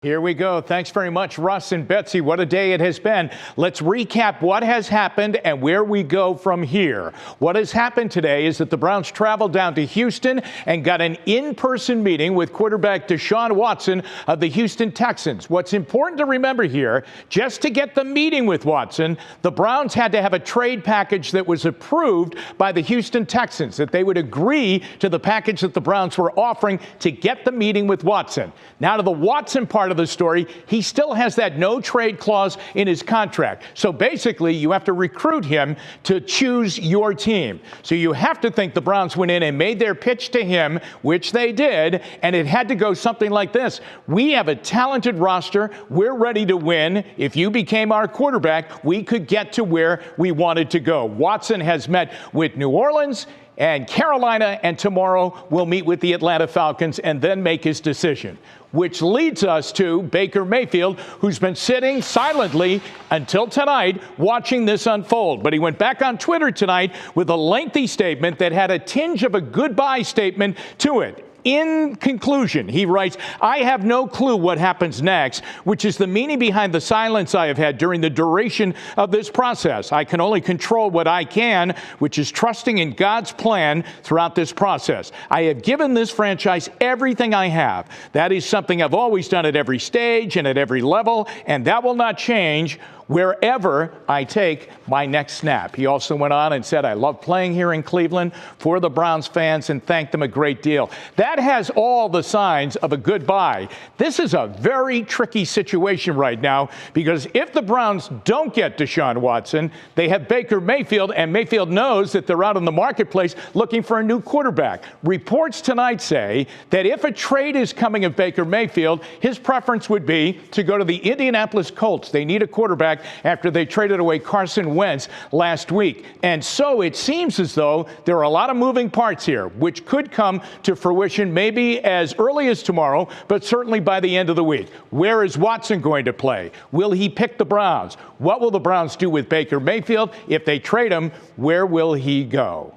Here we go. Thanks very much, Russ and Betsy. What a day it has been. Let's recap what has happened and where we go from here. What has happened today is that the Browns traveled down to Houston and got an in-person meeting with quarterback Deshaun Watson of the Houston Texans. What's important to remember here, just to get the meeting with Watson, the Browns had to have a trade package that was approved by the Houston Texans, that they would agree to the package that the Browns were offering to get the meeting with Watson. Now to the Watson part of the story, he still has that no trade clause in his contract. So basically, you have to recruit him to choose your team. So you have to think the Browns went in and made their pitch to him, which they did, and it had to go something like this. We have a talented roster. We're ready to win. If you became our quarterback, we could get to where we wanted to go. Watson has met with New Orleans and Carolina, and tomorrow will meet with the Atlanta Falcons and then make his decision. Which leads us to Baker Mayfield, who's been sitting silently until tonight watching this unfold. But he went back on Twitter tonight with a lengthy statement that had a tinge of a goodbye statement to it. In conclusion, he writes, "I have no clue what happens next," which is the meaning behind the silence I have had during the duration of this process. I can only control what I can, which is trusting in God's plan throughout this process. I have given this franchise everything I have. That is something I've always done at every stage and at every level, and that will not change wherever I take my next snap. He also went on and said, "I love playing here in Cleveland for the Browns fans," and thanked them a great deal. That has all the signs of a goodbye. This is a very tricky situation right now, because if the Browns don't get Deshaun Watson, they have Baker Mayfield, and Mayfield knows that they're out in the marketplace looking for a new quarterback. Reports tonight say that if a trade is coming of Baker Mayfield, his preference would be to go to the Indianapolis Colts. They need a quarterback after they traded away Carson Wentz last week. And so it seems as though there are a lot of moving parts here, which could come to fruition maybe as early as tomorrow, but certainly by the end of the week. Where is Watson going to play? Will he pick the Browns? What will the Browns do with Baker Mayfield? If they trade him, where will he go?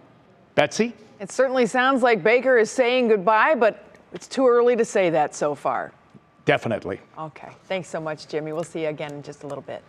Betsy? It certainly sounds like Baker is saying goodbye, but it's too early to say that so far. Definitely. Okay. Thanks so much, Jimmy. We'll see you again in just a little bit.